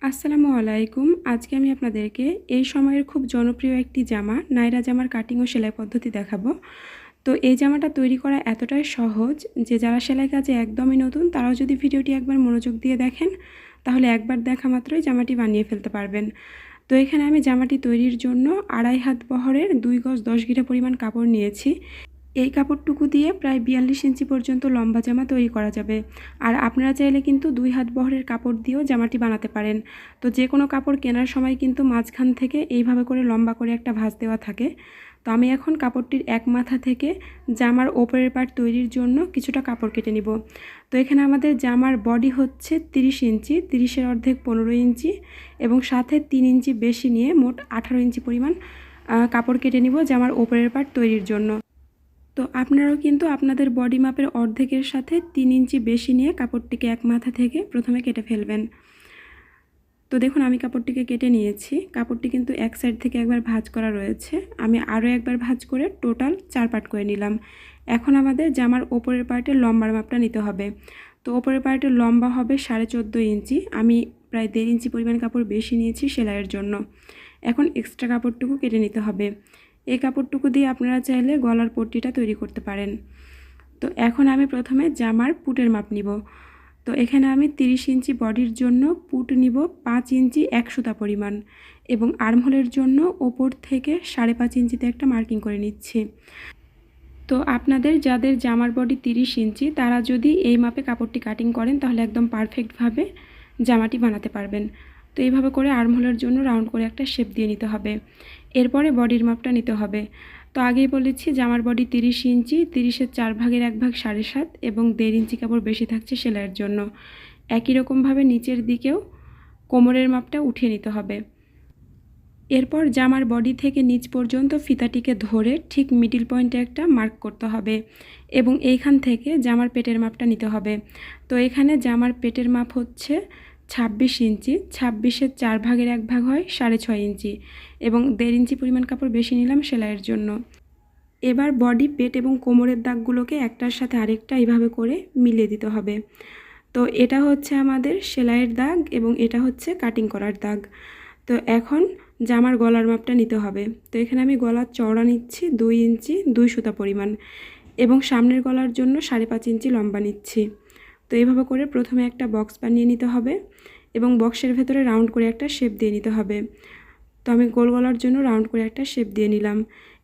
আসসালামু আলাইকুম। আজকে আমি আপনাদেরকে এই সময়ের খুব জনপ্রিয় একটি জামা নায়রা জামার কাটিং ও সেলাই পদ্ধতি দেখাবো। তো এই জামাটা তৈরি করা এতটাই সহজ যে যারা সেলাই কাজে একদমই নতুন তারাও যদি ভিডিওটি একবার মনোযোগ দিয়ে দেখেন তাহলে একবার দেখা মাত্রই জামাটি বানিয়ে ফেলতে পারবেন। তো এখানে আমি জামাটি তৈরির জন্য 2.5 হাত বহরের 2 গজ 10 গিরা পরিমাণ কাপড় নিয়েছি। এই কাপড়টুকু দিয়ে প্রায় 42 ইঞ্চি পর্যন্ত লম্বা জামা তৈরি করা যাবে। আর আপনারা চাইলে কিন্তু 2 হাত বহরের কাপড় দিয়েও জামাটি বানাতে পারেন। তো যে কোনো কাপড় কেনার সময় কিন্তু মাঝখান থেকে এইভাবে করে লম্বা করে একটা ভাঁজ দেওয়া থাকে। তো আমি এখন কাপড়টির এক মাথা থেকে জামার ওপরের পার্ট তৈরির জন্য কিছুটা কাপড় কেটে নিব। তো এখানে আমাদের জামার বডি হচ্ছে 30 ইঞ্চি, 30-এর অর্ধেক 15 ইঞ্চি এবং সাথে 3 ইঞ্চি বেশি নিয়ে মোট 18 ইঞ্চি পরিমাণ কাপড় কেটে নিব জামার ওপরের পার্ট তৈরির জন্য। তো আপনারাও কিন্তু আপনাদের বডি মাপের অর্ধেকের সাথে 3 ইঞ্চি বেশি নিয়ে কাপড়টিকে এক মাথা থেকে প্রথমে কেটে ফেলবেন। তো দেখুন আমি কাপড়টিকে কেটে নিয়েছি। কাপড়টি কিন্তু এক সাইড থেকে একবার ভাঁজ করা রয়েছে, আমি আরও একবার ভাঁজ করে টোটাল 4 পার্ট করে নিলাম। এখন আমাদের জামার ওপরের পার্টের লম্বার মাপটা নিতে হবে। তো ওপরের পার্টের লম্বা হবে 14.5 ইঞ্চি। আমি প্রায় 1.5 ইঞ্চি পরিমাণ কাপড় বেশি নিয়েছি সেলাইয়ের জন্য। এখন এক্সট্রা কাপড়টুকু কেটে নিতে হবে। এই কাপড়টুকু দিয়ে আপনারা চাইলে গলার পট্টিটা তৈরি করতে পারেন। তো এখন আমি প্রথমে জামার পুটের মাপ নিব। তো এখানে আমি 30 ইঞ্চি বডির জন্য পুট নিব 5 ইঞ্চি 1 সুতা পরিমাণ এবং আর্মহোলের জন্য ওপর থেকে 5.5 ইঞ্চিতে একটা মার্কিং করে নিচ্ছি। তো আপনাদের যাদের জামার বডি 30 ইঞ্চি তারা যদি এই মাপে কাপড়টি কাটিং করেন তাহলে একদম পারফেক্টভাবে জামাটি বানাতে পারবেন। তো এইভাবে করে আর্মহোলের জন্য রাউন্ড করে একটা শেপ দিয়ে নিতে হবে। এরপরে বডির মাপটা নিতে হবে। তো আগেই বলেছি জামার বডি 30 ইঞ্চি, 30-এর 4 ভাগের 1 ভাগ 7.5 এবং 1.5 ইঞ্চি কাপড় বেশি থাকছে সেলাইয়ের জন্য। একই রকমভাবে নিচের দিকেও কোমরের মাপটা উঠিয়ে নিতে হবে। এরপর জামার বডি থেকে নিচ পর্যন্ত ফিতাটিকে ধরে ঠিক মিডল পয়েন্টে একটা মার্ক করতে হবে এবং এইখান থেকে জামার পেটের মাপটা নিতে হবে। তো এখানে জামার পেটের মাপ হচ্ছে 26 ইঞ্চি, 26-এর 4 ভাগের 1 ভাগ হয় 6.5 ইঞ্চি এবং 1.5 ইঞ্চি পরিমাণ কাপড় বেশি নিলাম সেলাইয়ের জন্য। এবার বডি, পেট এবং কোমরের দাগগুলোকে একটার সাথে আরেকটা এইভাবে করে মিলিয়ে দিতে হবে। তো এটা হচ্ছে আমাদের সেলাইয়ের দাগ এবং এটা হচ্ছে কাটিং করার দাগ। তো এখন জামার গলার মাপটা নিতে হবে। তো এখানে আমি গলার চওড়া নিচ্ছি 2 ইঞ্চি 2 সুতা পরিমাণ এবং সামনের গলার জন্য 5.5 ইঞ্চি লম্বা নিচ্ছি। তো এইভাবে করে প্রথমে একটা বক্স বানিয়ে নিতে হবে এবং বক্সের ভেতরে রাউন্ড করে একটা শেপ দিয়ে নিতে হবে। তো আমি গোল গলার জন্য রাউন্ড করে একটা শেপ দিয়ে নিলাম।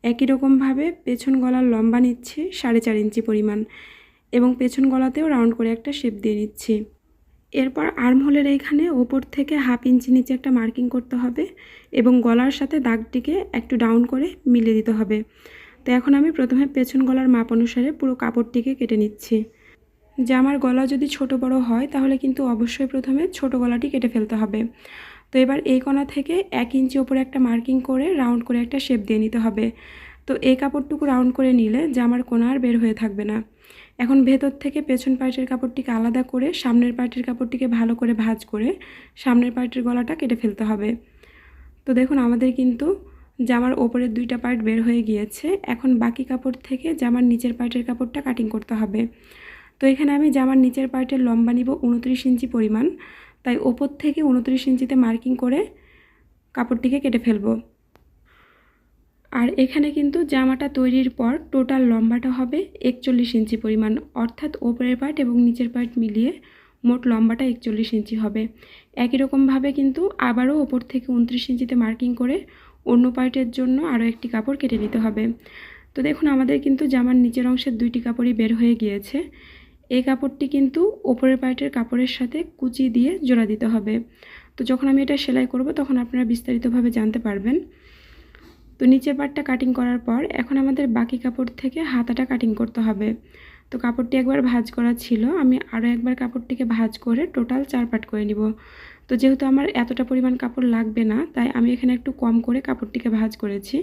একই রকমভাবে পেছন গলার লম্বা নিচ্ছি 4.5 ইঞ্চি পরিমাণ এবং পেছন গলাতেও রাউন্ড করে একটা শেপ দিয়ে নিচ্ছি। এরপর আর্মহোলের এইখানে ওপর থেকে 1/2 ইঞ্চি নিচে একটা মার্কিং করতে হবে এবং গলার সাথে দাগটিকে একটু ডাউন করে মিলিয়ে দিতে হবে। তো এখন আমি প্রথমে পেছন গলার মাপ অনুসারে পুরো কাপড়টিকে কেটে নিচ্ছি। জামার গলা যদি ছোট বড় হয় তাহলে কিন্তু অবশ্যই প্রথমে ছোট গলাটি কেটে ফেলতে হবে। তো এবার এই কোণা থেকে 1 ইঞ্চি ওপরে একটা মার্কিং করে রাউন্ড করে একটা শেপ দিয়ে নিতে হবে। তো এই কাপড়টুকু রাউন্ড করে নিলে জামার কোণা আর বের হয়ে থাকবে না। এখন ভেতর থেকে পেছন পার্টের কাপড়টিকে আলাদা করে সামনের পার্টের কাপড়টিকে ভালো করে ভাঁজ করে সামনের পার্টের গলাটা কেটে ফেলতে হবে। তো দেখুন আমাদের কিন্তু জামার ওপরের 2টা পার্ট বের হয়ে গিয়েছে। এখন বাকি কাপড় থেকে জামার নিচের পার্টের কাপড়টা কাটিং করতে হবে। তো এখানে আমি জামার নিচের পার্টের লম্বা নিব 29 ইঞ্চি পরিমাণ, তাই ওপর থেকে 29 ইঞ্চিতে মার্কিং করে কাপড়টিকে কেটে ফেলব। আর এখানে কিন্তু জামাটা তৈরির পর টোটাল লম্বাটা হবে 41 ইঞ্চি পরিমাণ, অর্থাৎ ওপরের পার্ট এবং নিচের পার্ট মিলিয়ে মোট লম্বাটা 41 ইঞ্চি হবে। একই রকমভাবে কিন্তু আবারও ওপর থেকে 29 ইঞ্চিতে মার্কিং করে অন্য পার্টের জন্য আরও একটি কাপড় কেটে নিতে হবে। তো দেখুন আমাদের কিন্তু জামার নিচের অংশের 2টি কাপড়ই বের হয়ে গিয়েছে। এই কাপড়টি কিন্তু ওপরের পার্টের কাপড়ের সাথে কুচি দিয়ে জোড়া দিতে হবে। তো যখন আমি এটা সেলাই করব তখন আপনারা বিস্তারিতভাবে জানতে পারবেন। তো নিচের পার্টটা কাটিং করার পর এখন আমাদের বাকি কাপড় থেকে হাতাটা কাটিং করতে হবে। তো কাপড়টি একবার ভাঁজ করা ছিল, আমি আরও একবার কাপড়টিকে ভাঁজ করে টোটাল 4 পার্ট করে নিব। তো যেহেতু আমার এতটা পরিমাণ কাপড় লাগবে না তাই আমি এখানে একটু কম করে কাপড়টিকে ভাঁজ করেছি।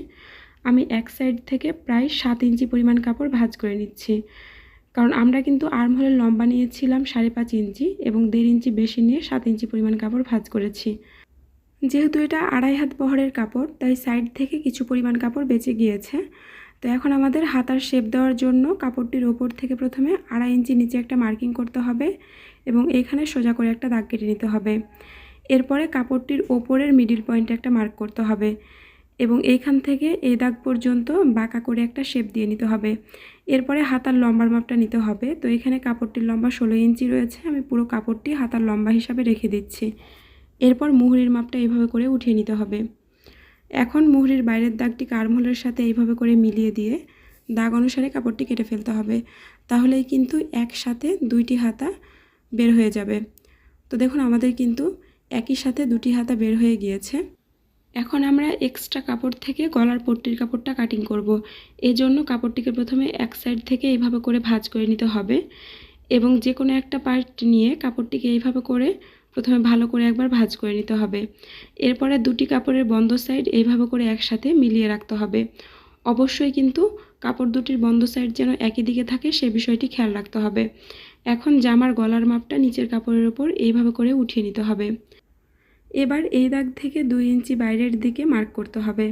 আমি এক সাইড থেকে প্রায় 7 ইঞ্চি পরিমাণ কাপড় ভাঁজ করে নিচ্ছি, কারণ আমরা কিন্তু আর্মহোলের লম্বা নিয়েছিলাম 5.5 ইঞ্চি এবং 1.5 ইঞ্চি বেশি নিয়ে 7 ইঞ্চি পরিমাণ কাপড় ভাঁজ করেছি। যেহেতু এটা 2.5 হাত বহরের কাপড় তাই সাইড থেকে কিছু পরিমাণ কাপড় বেঁচে গিয়েছে। তো এখন আমাদের হাতার শেপ দেওয়ার জন্য কাপড়টির ওপর থেকে প্রথমে 2.5 ইঞ্চি নিচে একটা মার্কিং করতে হবে এবং এইখানে সোজা করে একটা দাগ কেটে নিতে হবে। এরপরে কাপড়টির ওপরের মিডিল পয়েন্টে একটা মার্ক করতে হবে এবং এইখান থেকে এই দাগ পর্যন্ত বাঁকা করে একটা শেপ দিয়ে নিতে হবে। এরপরে হাতার লম্বার মাপটা নিতে হবে। তো এখানে কাপড়টির লম্বা 16 ইঞ্চি রয়েছে, আমি পুরো কাপড়টি হাতার লম্বা হিসাবে রেখে দিচ্ছি। এরপর মুহুরির মাপটা এইভাবে করে উঠিয়ে নিতে হবে। এখন মুহুরির বাইরের দাগটি আর্মহোলের সাথে এইভাবে করে মিলিয়ে দিয়ে দাগ অনুসারে কাপড়টি কেটে ফেলতে হবে, তাহলেই কিন্তু একসাথে দুইটি হাতা বের হয়ে যাবে। তো দেখুন আমাদের কিন্তু একই সাথে দুটি হাতা বের হয়ে গিয়েছে। এখন আমরা এক্সট্রা কাপড় থেকে গলার পট্টির কাপড়টা কাটিং করব। এই জন্য কাপড়টিকে প্রথমে এক সাইড থেকে এইভাবে করে ভাঁজ করে নিতে হবে এবং যে কোনো একটা পার্ট নিয়ে কাপড়টিকে এইভাবে করে প্রথমে ভালো করে একবার ভাঁজ করে নিতে হবে। এরপরে দুটি কাপড়ের বন্ধ সাইড এইভাবে করে একসাথে মিলিয়ে রাখতে হবে। অবশ্যই কিন্তু কাপড় দুটির বন্ধ সাইড যেন একই দিকে থাকে সে বিষয়টি খেয়াল রাখতে হবে। এখন জামার গলার মাপটা নিচের কাপড়ের ওপর এইভাবে করে উঠিয়ে নিতে হবে। এবার এই দাগ থেকে 2 ইঞ্চি বাইরের দিকে মার্ক করতে হবে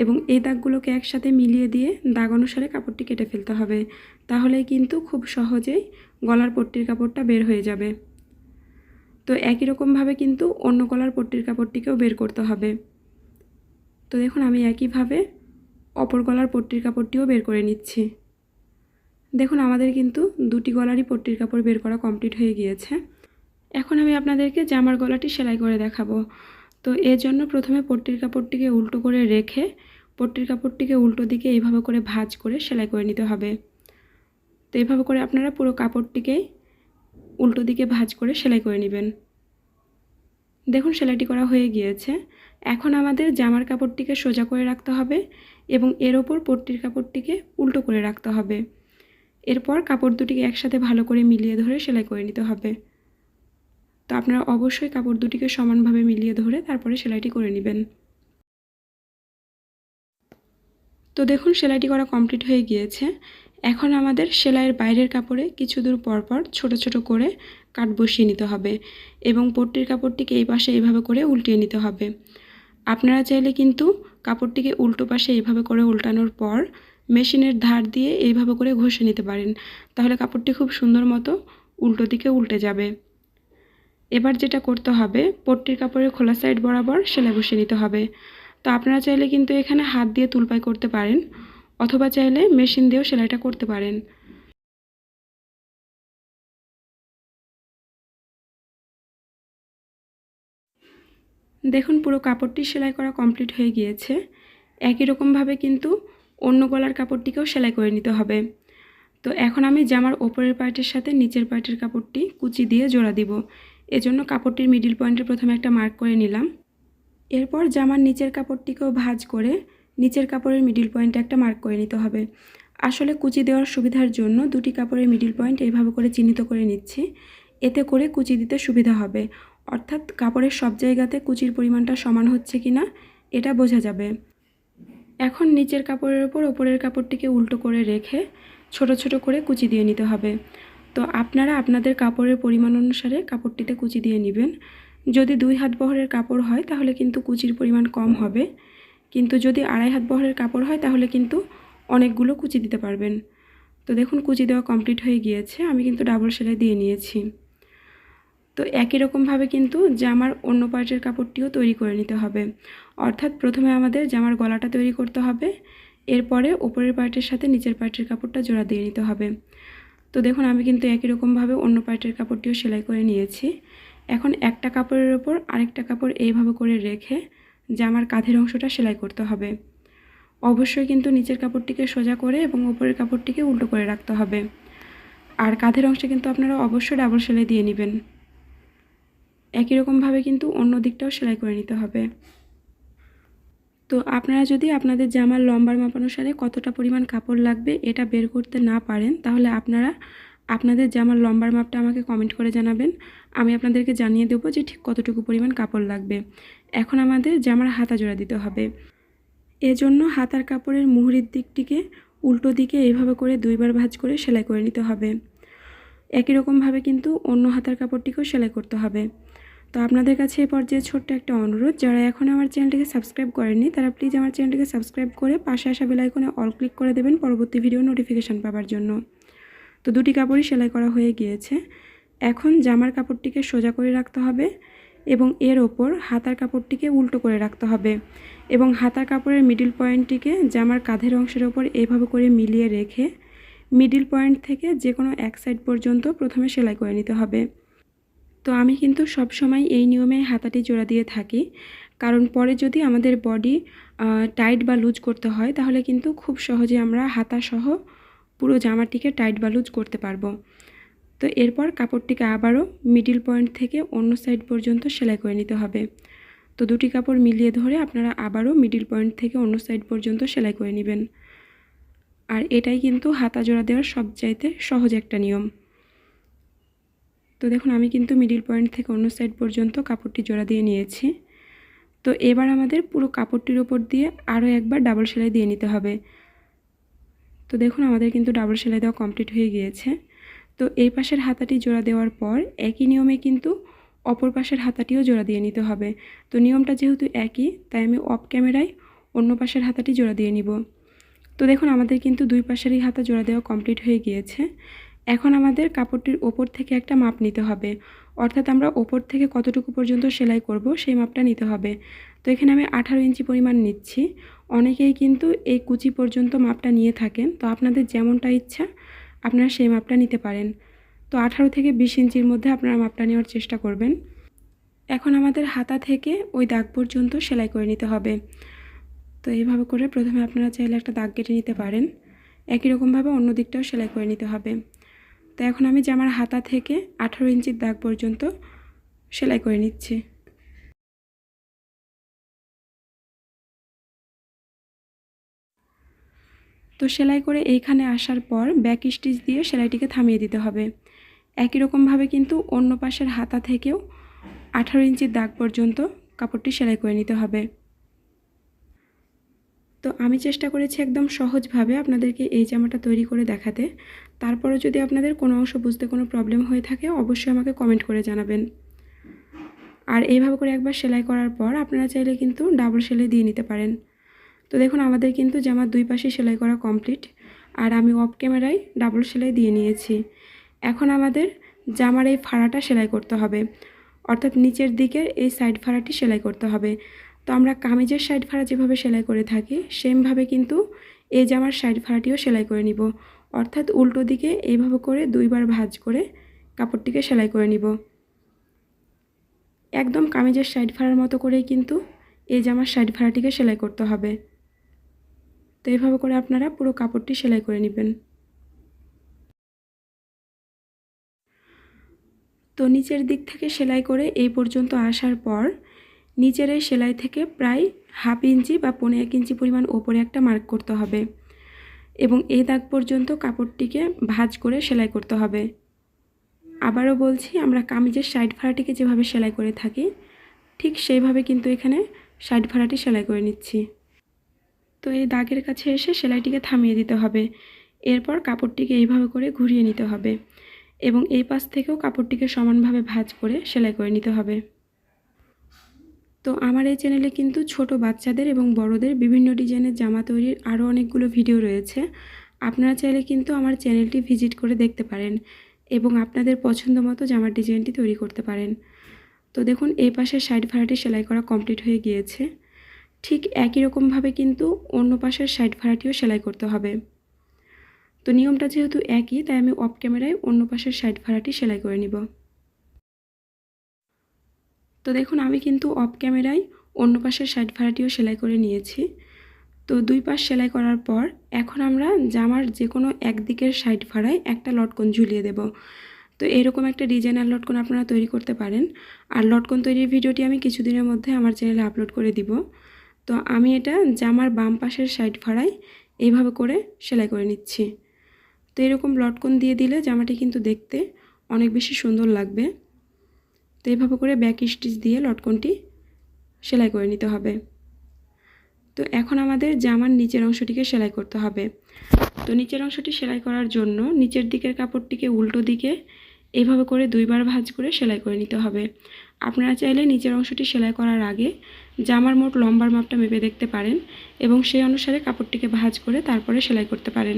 এবং এই দাগগুলোকে একসাথে মিলিয়ে দিয়ে দাগ অনুসারে কাপড়টি কেটে ফেলতে হবে, তাহলেই কিন্তু খুব সহজেই গলার পট্টির কাপড়টা বের হয়ে যাবে। তো একই রকমভাবে কিন্তু অন্য গলার পট্টির কাপড়টিকেও বের করতে হবে। তো দেখুন আমি একইভাবে অপর গলার পট্টির কাপড়টিও বের করে নিচ্ছি। দেখুন আমাদের কিন্তু দুটি গলারই পট্টির কাপড় বের করা কমপ্লিট হয়ে গিয়েছে। এখন আমি আপনাদেরকে জামার গলাটি সেলাই করে দেখাবো। তো এর জন্য প্রথমে পট্টির কাপড়টিকে উল্টো করে রেখে পট্টির কাপড়টিকে উল্টো দিকে এইভাবে করে ভাঁজ করে সেলাই করে নিতে হবে। তো এইভাবে করে আপনারা পুরো কাপড়টিকে উল্টো দিকে ভাঁজ করে সেলাই করে নেবেন। দেখুন সেলাইটি করা হয়ে গিয়েছে। এখন আমাদের জামার কাপড়টিকে সোজা করে রাখতে হবে এবং এর ওপর পট্টির কাপড়টিকে উল্টো করে রাখতে হবে। এরপর কাপড় দুটিকে একসাথে ভালো করে মিলিয়ে ধরে সেলাই করে নিতে হবে। তো আপনারা অবশ্যই কাপড় দুটিকে সমানভাবে মিলিয়ে ধরে তারপরে সেলাইটি করে নেবেন। তো দেখুন সেলাইটি করা কমপ্লিট হয়ে গিয়েছে। এখন আমাদের সেলাইয়ের বাইরের কাপড়ে কিছু দূর পরপর ছোট ছোট করে কাট বসিয়ে নিতে হবে এবং পট্টির কাপড়টিকে এই পাশে এইভাবে করে উল্টিয়ে নিতে হবে। আপনারা চাইলে কিন্তু কাপড়টিকে উল্টো পাশে এইভাবে করে উল্টানোর পর মেশিনের ধার দিয়ে এইভাবে করে ঘষে নিতে পারেন, তাহলে কাপড়টি খুব সুন্দর মতো উল্টো দিকে উল্টে যাবে। এবার যেটা করতে হবে, পট্টির কাপড়ের খোলা সাইড বরাবর সেলাই বসিয়ে নিতে হবে। তো আপনারা চাইলে কিন্তু এখানে হাত দিয়ে তুলপাই করতে পারেন অথবা চাইলে মেশিন দিয়েও সেলাইটা করতে পারেন। দেখুন পুরো কাপড়টি সেলাই করা কমপ্লিট হয়ে গিয়েছে। একই রকমভাবে কিন্তু অন্য গলার কাপড়টিকেও সেলাই করে নিতে হবে। তো এখন আমি জামার ওপরের পার্টের সাথে নিচের পার্টের কাপড়টি কুচি দিয়ে জোড়া দিব। এজন্য কাপড়টির মিডিল পয়েন্টে প্রথমে একটা মার্ক করে নিলাম। এরপর জামার নিচের কাপড়টিকেও ভাঁজ করে নিচের কাপড়ের মিডিল পয়েন্টে একটা মার্ক করে নিতে হবে। আসলে কুচি দেওয়ার সুবিধার জন্য দুটি কাপড়ের মিডিল পয়েন্ট এইভাবে করে চিহ্নিত করে নিচ্ছি, এতে করে কুচি দিতে সুবিধা হবে। অর্থাৎ কাপড়ের সব জায়গাতে কুচির পরিমাণটা সমান হচ্ছে কিনা এটা বোঝা যাবে। এখন নিচের কাপড়ের ওপর ওপরের কাপড়টিকে উল্টো করে রেখে ছোট ছোট করে কুচি দিয়ে নিতে হবে। তো আপনারা আপনাদের কাপড়ের পরিমাণ অনুসারে কাপড়টিতে কুচি দিয়ে নেবেন। যদি 2 হাত বহরের কাপড় হয় তাহলে কিন্তু কুচির পরিমাণ কম হবে, কিন্তু যদি 2.5 হাত বহরের কাপড় হয় তাহলে কিন্তু অনেকগুলো কুচি দিতে পারবেন। তো দেখুন কুচি দেওয়া কমপ্লিট হয়ে গিয়েছে, আমি কিন্তু ডাবল সেলাই দিয়ে নিয়েছি। তো একই রকমভাবে কিন্তু জামার অন্য পার্টের কাপড়টিও তৈরি করে নিতে হবে। অর্থাৎ প্রথমে আমাদের জামার গলাটা তৈরি করতে হবে, এরপরে উপরের পার্টের সাথে নিচের পার্টের কাপড়টা জোড়া দিয়ে নিতে হবে। তো দেখুন আমি কিন্তু একই রকমভাবে অন্য পার্টের কাপড়টিও সেলাই করে নিয়েছি। এখন একটা কাপড়ের ওপর আরেকটা কাপড় এইভাবে করে রেখে জামার কাঁধের অংশটা সেলাই করতে হবে। অবশ্যই কিন্তু নিচের কাপড়টিকে সোজা করে এবং উপরের কাপড়টিকে উল্টো করে রাখতে হবে। আর কাঁধের অংশে কিন্তু আপনারা অবশ্যই ডাবল সেলাই দিয়ে নেবেন। একই রকমভাবে কিন্তু অন্য দিকটাও সেলাই করে নিতে হবে। তো আপনারা যদি আপনাদের জামার লম্বার মাপ অনুসারে কতটা পরিমাণ কাপড় লাগবে এটা বের করতে না পারেন, তাহলে আপনারা আপনাদের জামার লম্বার মাপটা আমাকে কমেন্ট করে জানাবেন। আমি আপনাদেরকে জানিয়ে দেবো যে ঠিক কতটুকু পরিমাণ কাপড় লাগবে। এখন আমাদের জামার হাতা জোড়া দিতে হবে। এজন্য হাতার কাপড়ের মুহুরির দিকটিকে উল্টো দিকে এইভাবে করে 2 বার ভাঁজ করে সেলাই করে নিতে হবে। একই রকমভাবে কিন্তু অন্য হাতার কাপড়টিকেও সেলাই করতে হবে। তো আপনাদের কাছে এই পর্যায়ে ছোট্ট একটা অনুরোধ, যারা এখন আমার চ্যানেলটিকে সাবস্ক্রাইব করেননি তারা প্লিজ আমার চ্যানেলটিকে সাবস্ক্রাইব করে পাশে আসা বেল আইকনে অল ক্লিক করে দেবেন পরবর্তী ভিডিও নোটিফিকেশান পাওয়ার জন্য। তো দুটি কাপড়ই সেলাই করা হয়ে গিয়েছে। এখন জামার কাপড়টিকে সোজা করে রাখতে হবে এবং এর ওপর হাতার কাপড়টিকে উল্টো করে রাখতে হবে এবং হাতার কাপড়ের মিডল পয়েন্টটিকে জামার কাঁধের অংশের ওপর এভাবে করে মিলিয়ে রেখে মিডল পয়েন্ট থেকে যে কোনো এক সাইড পর্যন্ত প্রথমে সেলাই করে নিতে হবে। তো আমি কিন্তু সব সময় এই নিয়মে হাতাটি জোড়া দিয়ে থাকি, কারণ পরে যদি আমাদের বডি টাইট বা লুজ করতে হয় তাহলে কিন্তু খুব সহজে আমরা হাতা সহ পুরো জামাটিকে টাইট বা লুজ করতে পারবো। তো এরপর কাপড়টিকে আবারও মিডল পয়েন্ট থেকে অন্য সাইড পর্যন্ত সেলাই করে নিতে হবে। তো দুটি কাপড় মিলিয়ে ধরে আপনারা আবারও মিডল পয়েন্ট থেকে অন্য সাইড পর্যন্ত সেলাই করে নেবেন। আর এটাই কিন্তু হাতা জোড়া দেওয়ার সবচাইতে সহজ একটা নিয়ম। তো দেখুন আমি কিন্তু মিডল পয়েন্ট থেকে অন্য সাইড পর্যন্ত কাপড়টি জোড়া দিয়ে নিয়েছি। তো এবার আমাদের পুরো কাপড়টির ওপর দিয়ে আরও একবার ডাবল সেলাই দিয়ে নিতে হবে। তো দেখুন আমাদের কিন্তু ডাবল সেলাই দেওয়া কমপ্লিট হয়ে গিয়েছে। তো এই পাশের হাতাটি জোড়া দেওয়ার পর একই নিয়মে কিন্তু অপর পাশের হাতাটিও জোড়া দিয়ে নিতে হবে। তো নিয়মটা যেহেতু একই, তাই আমি অফ ক্যামেরায় অন্য পাশের হাতাটি জোড়া দিয়ে নিব। তো দেখুন আমাদের কিন্তু দুই পাশেরই হাতা জোড়া দেওয়া কমপ্লিট হয়ে গিয়েছে। এখন আমাদের কাপড়টির ওপর থেকে একটা মাপ নিতে হবে, অর্থাৎ আমরা ওপর থেকে কতটুকু পর্যন্ত সেলাই করব সেই মাপটা নিতে হবে। তো এখানে আমি 18 ইঞ্চি পরিমাণ নিচ্ছি। অনেকেই কিন্তু এই কুচি পর্যন্ত মাপটা নিয়ে থাকেন, তো আপনাদের যেমনটা ইচ্ছা আপনারা সেই মাপটা নিতে পারেন। তো 18 থেকে 20 ইঞ্চির মধ্যে আপনারা মাপটা নেওয়ার চেষ্টা করবেন। এখন আমাদের হাতা থেকে ওই দাগ পর্যন্ত সেলাই করে নিতে হবে। তো এইভাবে করে প্রথমে আপনারা চাইলে একটা দাগ কেটে নিতে পারেন, একই রকমভাবে অন্য দিকটাও সেলাই করে নিতে হবে। তো এখন আমি জামার হাতা থেকে 18 ইঞ্চির দাগ পর্যন্ত সেলাই করে নিচ্ছি। তো সেলাই করে এইখানে আসার পর ব্যাক স্টিচ দিয়ে সেলাইটিকে থামিয়ে দিতে হবে। একই রকমভাবে কিন্তু অন্য পাশের হাতা থেকেও 18 ইঞ্চির দাগ পর্যন্ত কাপড়টি সেলাই করে নিতে হবে। তো আমি চেষ্টা করেছি একদম সহজভাবে আপনাদেরকে এই জামাটা তৈরি করে দেখাতে। তারপরে যদি আপনাদের কোনো অংশ বুঝতে কোনো প্রবলেম হয়ে থাকে অবশ্যই আমাকে কমেন্ট করে জানাবেন। আর এইভাবে করে একবার সেলাই করার পর আপনারা চাইলে কিন্তু ডাবল সেলাই দিয়ে নিতে পারেন। তো দেখুন আমাদের কিন্তু জামার দুই পাশে সেলাই করা কমপ্লিট, আর আমি অফ ক্যামেরায় ডাবল সেলাই দিয়ে নিয়েছি। এখন আমাদের জামার এই ফাড়াটা সেলাই করতে হবে, অর্থাৎ নিচের দিকের এই সাইড ফাড়াটি সেলাই করতে হবে। তো আমরা কামিজের সাইড ফাড়া যেভাবে সেলাই করে থাকি সেমভাবে কিন্তু এই জামার সাইড ফাড়াটিও সেলাই করে নিব, অর্থাৎ উল্টো দিকে এইভাবে করে দুইবার ভাঁজ করে কাপড়টিকে সেলাই করে নিব। একদম কামিজের সাইড ফাড়ার মতো করেই কিন্তু এই জামার সাইড ফাড়াটিকে সেলাই করতে হবে। তো এইভাবে করে আপনারা পুরো কাপড়টি সেলাই করে নেবেন। তো নিচের দিক থেকে সেলাই করে এই পর্যন্ত আসার পর নিচের এই সেলাই থেকে প্রায় হাফ ইঞ্চি বা 1.5 ইঞ্চি পরিমাণ ওপরে একটা মার্ক করতে হবে এবং এই দাগ পর্যন্ত কাপড়টিকে ভাঁজ করে সেলাই করতে হবে। আবারও বলছি, আমরা কামিজের সাইড ফাড়াটিকে যেভাবে সেলাই করে থাকি ঠিক সেইভাবে কিন্তু এখানে সাইড ফাড়াটি সেলাই করে নিচ্ছি। তো এই দাগের কাছে এসে সেলাইটিকে থামিয়ে দিতে হবে। এরপর কাপড়টিকে এইভাবে করে ঘুরিয়ে নিতে হবে এবং এই পাশ থেকেও কাপড়টিকে সমানভাবে ভাঁজ করে সেলাই করে নিতে হবে। তো আমার এই চ্যানেলে কিন্তু ছোট বাচ্চাদের এবং বড়দের বিভিন্ন ডিজাইনের জামা তৈরির আরও অনেকগুলো ভিডিও রয়েছে। আপনারা চাইলে কিন্তু আমার চ্যানেলটি ভিজিট করে দেখতে পারেন এবং আপনাদের পছন্দ মতো জামার ডিজাইনটি তৈরি করতে পারেন। তো দেখুন এই পাশের সাইড ফাড়াটি সেলাই করা কমপ্লিট হয়ে গিয়েছে। ঠিক একই রকমভাবে কিন্তু অন্য পাশের সাইড ফাড়াটিও সেলাই করতে হবে। তো নিয়মটা যেহেতু একই, তাই আমি অফ ক্যামেরায় অন্য পাশের সাইড ফাড়াটি সেলাই করে নিব। তো দেখুন আমি কিন্তু অফ ক্যামেরায় অন্য পাশের সাইড ফাড়াটিও সেলাই করে নিয়েছি। তো দুই পাশ সেলাই করার পর এখন আমরা জামার যে কোনো একদিকের সাইড ফাড়ায় একটা লটকন ঝুলিয়ে দেব। তো এরকম একটা ডিজাইনার লটকন আপনারা তৈরি করতে পারেন। আর লটকন তৈরির ভিডিওটি আমি কিছুদিনের মধ্যে আমার চ্যানেলে আপলোড করে দিব। তো আমি এটা জামার বাম পাশের সাইড ফাড়ায় এইভাবে করে সেলাই করে নিচ্ছি। তো এরকম লটকন দিয়ে দিলে জামাটি কিন্তু দেখতে অনেক বেশি সুন্দর লাগবে। তো এইভাবে করে ব্যাক স্টিচ দিয়ে লটকনটি সেলাই করে নিতে হবে। তো এখন আমাদের জামার নিচের অংশটিকে সেলাই করতে হবে। তো নিচের অংশটি সেলাই করার জন্য নিচের দিকের কাপড়টিকে উল্টো দিকে এইভাবে করে দুইবার ভাঁজ করে সেলাই করে নিতে হবে। আপনারা চাইলে নিচের অংশটি সেলাই করার আগে জামার মোট লম্বার মাপটা মেপে দেখতে পারেন এবং সেই অনুসারে কাপড়টিকে ভাঁজ করে তারপরে সেলাই করতে পারেন।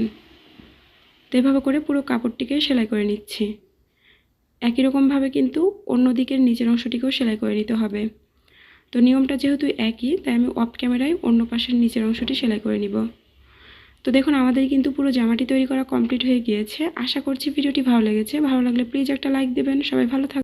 তো এভাবে করে পুরো কাপড়টিকে সেলাই করে নিচ্ছি। একই রকমভাবে কিন্তু অন্য দিকের নিচের অংশটিকেও সেলাই করে নিতে হবে। তো নিয়মটা যেহেতু একই, তাই আমি অফ ক্যামেরায় অন্য পাশের নিচের অংশটি সেলাই করে নিব। তো দেখুন আমাদের কিন্তু পুরো জামাটি তৈরি করা কমপ্লিট হয়ে গিয়েছে। আশা করছি ভিডিওটি ভালো লেগেছে। ভালো লাগলে প্লিজ একটা লাইক দেবেন। সবাই ভালো থাকবেন।